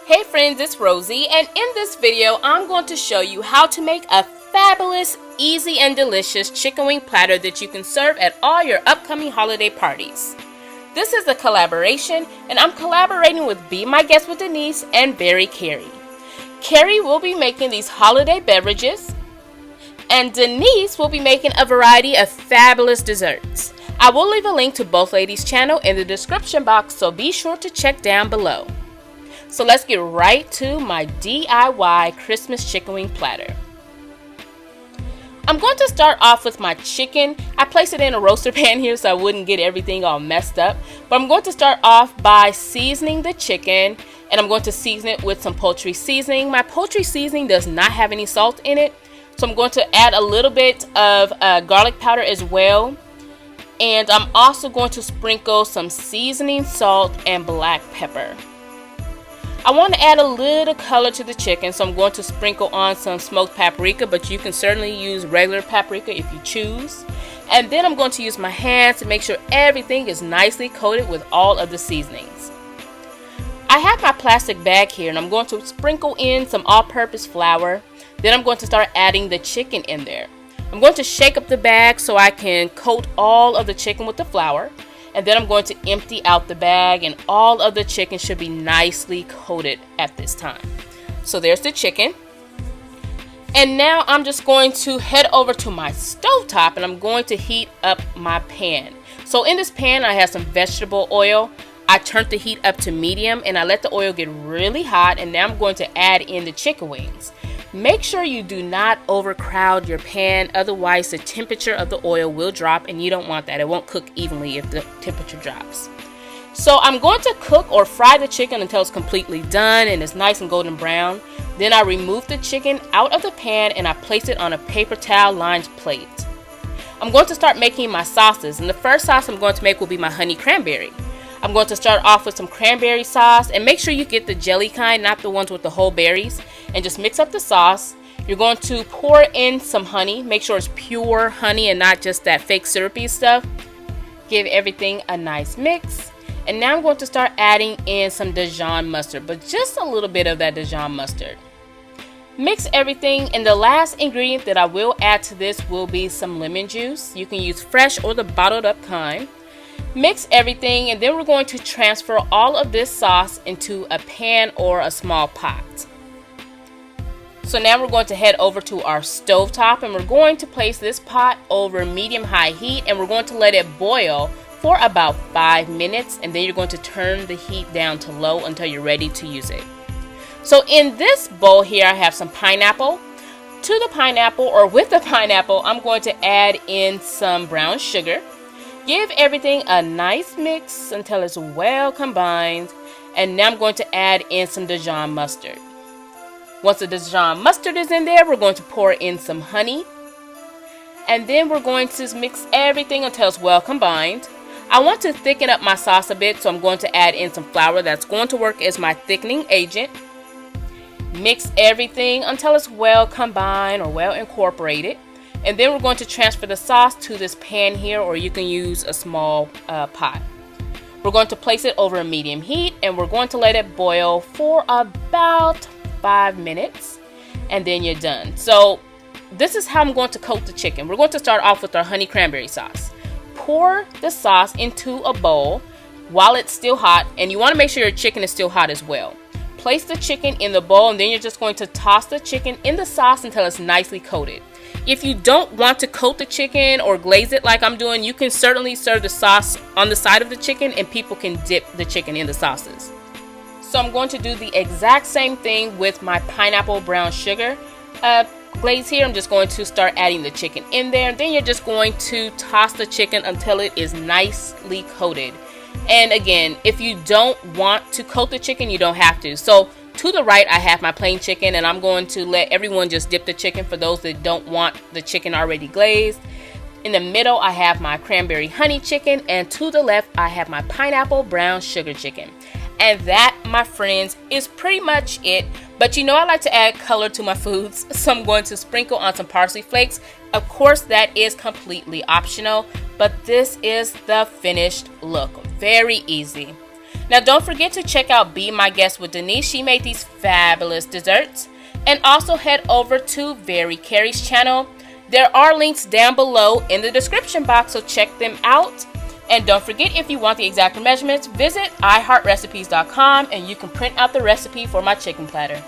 Hey friends, it's Rosie, and in this video I'm going to show you how to make a fabulous, easy and delicious chicken wing platter that you can serve at all your upcoming holiday parties. This is a collaboration, and I'm collaborating with Be My Guest with Denise and Veri Keri. Keri will be making these holiday beverages, and Denise will be making a variety of fabulous desserts. I will leave a link to both ladies' channel in the description box, so be sure to check down below. So let's get right to my DIY Christmas chicken wing platter. I'm going to start off with my chicken. I placed it in a roaster pan here so I wouldn't get everything all messed up. But I'm going to start off by seasoning the chicken, and I'm going to season it with some poultry seasoning. My poultry seasoning does not have any salt in it, so I'm going to add a little bit of garlic powder as well. And I'm also going to sprinkle some seasoning salt and black pepper. I want to add a little color to the chicken, so I'm going to sprinkle on some smoked paprika, but you can certainly use regular paprika if you choose. And then I'm going to use my hands to make sure everything is nicely coated with all of the seasonings. I have my plastic bag here, and I'm going to sprinkle in some all-purpose flour. Then I'm going to start adding the chicken in there. I'm going to shake up the bag so I can coat all of the chicken with the flour. And then I'm going to empty out the bag, and all of the chicken should be nicely coated at this time. So there's the chicken. And now I'm just going to head over to my stovetop, and I'm going to heat up my pan. So in this pan I have some vegetable oil. I turned the heat up to medium, and I let the oil get really hot, and now I'm going to add in the chicken wings. Make sure you do not overcrowd your pan, otherwise the temperature of the oil will drop, and you don't want that. It won't cook evenly if the temperature drops. So I'm going to cook or fry the chicken until it's completely done and it's nice and golden brown. Then I remove the chicken out of the pan and I place it on a paper towel lined plate. I'm going to start making my sauces, and the first sauce I'm going to make will be my honey cranberry. I'm going to start off with some cranberry sauce, and make sure you get the jelly kind, not the ones with the whole berries, and just mix up the sauce. You're going to pour in some honey. Make sure it's pure honey and not just that fake syrupy stuff. Give everything a nice mix. And now I'm going to start adding in some Dijon mustard, but just a little bit of that Dijon mustard. Mix everything, and the last ingredient that I will add to this will be some lemon juice. You can use fresh or the bottled up kind. Mix everything, and then we're going to transfer all of this sauce into a pan or a small pot. So now we're going to head over to our stovetop, and we're going to place this pot over medium-high heat, and we're going to let it boil for about 5 minutes, and then you're going to turn the heat down to low until you're ready to use it. So in this bowl here I have some pineapple. To the pineapple, or with the pineapple, I'm going to add in some brown sugar. Give everything a nice mix until it's well combined, and now I'm going to add in some Dijon mustard. Once the Dijon mustard is in there, we're going to pour in some honey, and then we're going to mix everything until it's well combined. I want to thicken up my sauce a bit, so I'm going to add in some flour that's going to work as my thickening agent. Mix everything until it's well combined or well incorporated. And then we're going to transfer the sauce to this pan here, or you can use a small pot. We're going to place it over a medium heat, and we're going to let it boil for about 5 minutes, and then you're done. So this is how I'm going to coat the chicken. We're going to start off with our honey cranberry sauce. Pour the sauce into a bowl while it's still hot, and you want to make sure your chicken is still hot as well. Place the chicken in the bowl, and then you're just going to toss the chicken in the sauce until it's nicely coated. If you don't want to coat the chicken or glaze it like I'm doing, you can certainly serve the sauce on the side of the chicken, and people can dip the chicken in the sauces. So I'm going to do the exact same thing with my pineapple brown sugar glaze here. I'm just going to start adding the chicken in there, and then you're just going to toss the chicken until it is nicely coated. And again, if you don't want to coat the chicken, you don't have to. So to the right I have my plain chicken, and I'm going to let everyone just dip the chicken for those that don't want the chicken already glazed. In the middle I have my cranberry honey chicken, and to the left I have my pineapple brown sugar chicken. And that, my friends, is pretty much it. But you know I like to add color to my foods, so I'm going to sprinkle on some parsley flakes. Of course that is completely optional, but this is the finished look. Very easy. Now don't forget to check out Be My Guest with Denise. She made these fabulous desserts. And also head over to Veri Keri's channel. There are links down below in the description box, so check them out. And don't forget, if you want the exact measurements, visit iHeartRecipes.com and you can print out the recipe for my chicken platter.